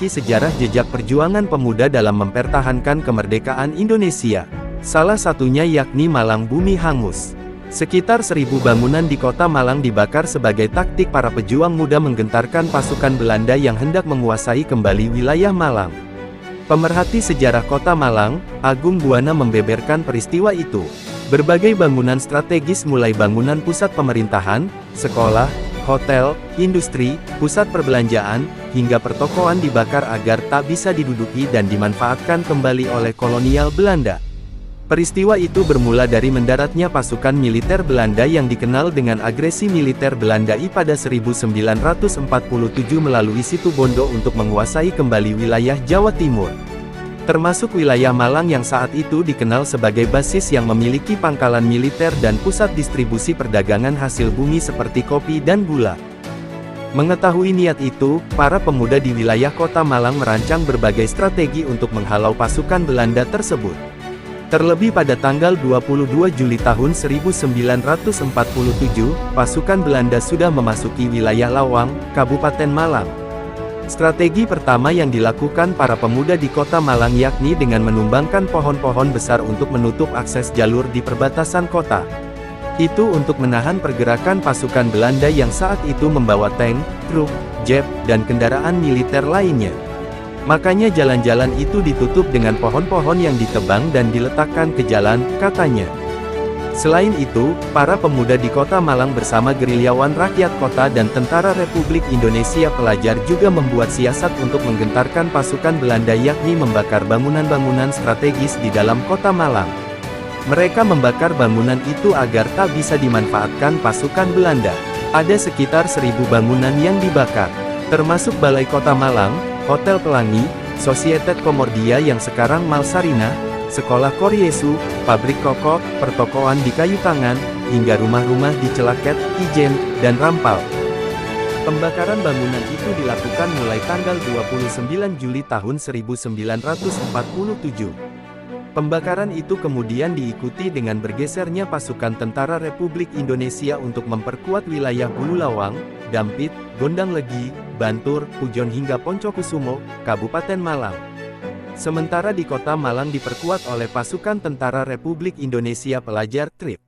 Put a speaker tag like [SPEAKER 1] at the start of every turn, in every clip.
[SPEAKER 1] memiliki sejarah jejak perjuangan pemuda dalam mempertahankan kemerdekaan Indonesia. Salah satunya yakni Malang Bumi Hangus. Sekitar 1000 bangunan di kota Malang dibakar sebagai taktik para pejuang muda menggentarkan pasukan Belanda yang hendak menguasai kembali wilayah Malang. Pemerhati sejarah kota Malang, Agung Buana membeberkan peristiwa itu. Berbagai bangunan strategis mulai bangunan pusat pemerintahan, sekolah, hotel, industri, pusat perbelanjaan, hingga pertokoan dibakar agar tak bisa diduduki dan dimanfaatkan kembali oleh kolonial Belanda. Peristiwa itu bermula dari mendaratnya pasukan militer Belanda yang dikenal dengan agresi militer Belanda pada 1947 melalui Situbondo untuk menguasai kembali wilayah Jawa Timur. Termasuk wilayah Malang yang saat itu dikenal sebagai basis yang memiliki pangkalan militer dan pusat distribusi perdagangan hasil bumi seperti kopi dan gula. Mengetahui niat itu, para pemuda di wilayah kota Malang merancang berbagai strategi untuk menghalau pasukan Belanda tersebut. Terlebih pada tanggal 22 Juli tahun 1947, pasukan Belanda sudah memasuki wilayah Lawang, Kabupaten Malang. Strategi pertama yang dilakukan para pemuda di kota Malang yakni dengan menumbangkan pohon-pohon besar untuk menutup akses jalur di perbatasan kota. Itu untuk menahan pergerakan pasukan Belanda yang saat itu membawa tank, truk, jeep, dan kendaraan militer lainnya. Makanya jalan-jalan itu ditutup dengan pohon-pohon yang ditebang dan diletakkan ke jalan, katanya. Selain itu, para pemuda di kota Malang bersama gerilyawan rakyat kota dan Tentara Republik Indonesia Pelajar juga membuat siasat untuk menggentarkan pasukan Belanda yakni membakar bangunan-bangunan strategis di dalam kota Malang. Mereka membakar bangunan itu agar tak bisa dimanfaatkan pasukan Belanda. Ada sekitar 1000 bangunan yang dibakar, termasuk Balai Kota Malang, Hotel Pelangi, Societet Komordia yang sekarang Mall Sarina, Sekolah Koryesu, pabrik rokok, pertokoan di Kayu Tangan, hingga rumah-rumah di Celaket, Ijen, dan Rampal. Pembakaran bangunan itu dilakukan mulai tanggal 29 Juli tahun 1947. Pembakaran itu kemudian diikuti dengan bergesernya pasukan Tentara Republik Indonesia untuk memperkuat wilayah Hulu Lawang, Dampit, Gondang Legi, Bantur, Pujon hingga Poncokusumo, Kabupaten Malang. Sementara di kota Malang diperkuat oleh pasukan Tentara Republik Indonesia Pelajar TRIP.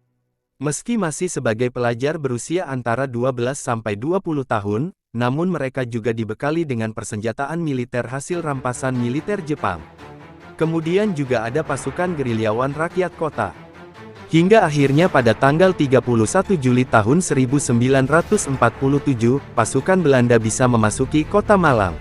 [SPEAKER 1] Meski masih sebagai pelajar berusia antara 12 sampai 20 tahun, namun mereka juga dibekali dengan persenjataan militer hasil rampasan militer Jepang. Kemudian juga ada pasukan gerilyawan rakyat kota. Hingga akhirnya pada tanggal 31 Juli tahun 1947, pasukan Belanda bisa memasuki kota Malang.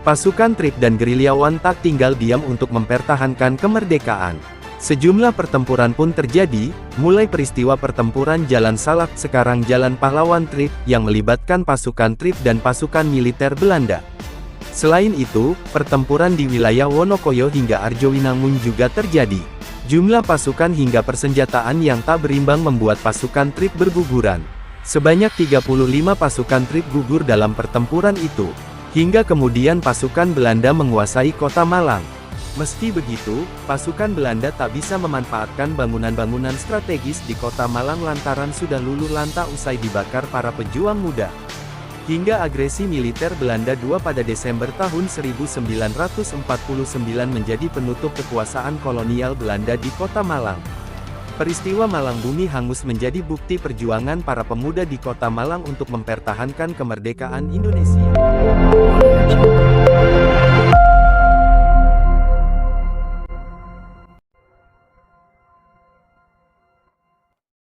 [SPEAKER 1] Pasukan TRIP dan gerilyawan tak tinggal diam untuk mempertahankan kemerdekaan. Sejumlah pertempuran pun terjadi, mulai peristiwa pertempuran Jalan Salak sekarang Jalan Pahlawan TRIP, yang melibatkan pasukan TRIP dan pasukan militer Belanda. Selain itu, pertempuran di wilayah Wonokoyo hingga Arjowinangun juga terjadi. Jumlah pasukan hingga persenjataan yang tak berimbang membuat pasukan TRIP berguguran. Sebanyak 35 pasukan TRIP gugur dalam pertempuran itu. Hingga kemudian pasukan Belanda menguasai kota Malang. Meski begitu, pasukan Belanda tak bisa memanfaatkan bangunan-bangunan strategis di kota Malang lantaran sudah luluh lantak usai dibakar para pejuang muda. Hingga agresi militer Belanda II pada Desember tahun 1949 menjadi penutup kekuasaan kolonial Belanda di kota Malang. Peristiwa Malang Bumi Hangus menjadi bukti perjuangan para pemuda di kota Malang untuk mempertahankan kemerdekaan Indonesia.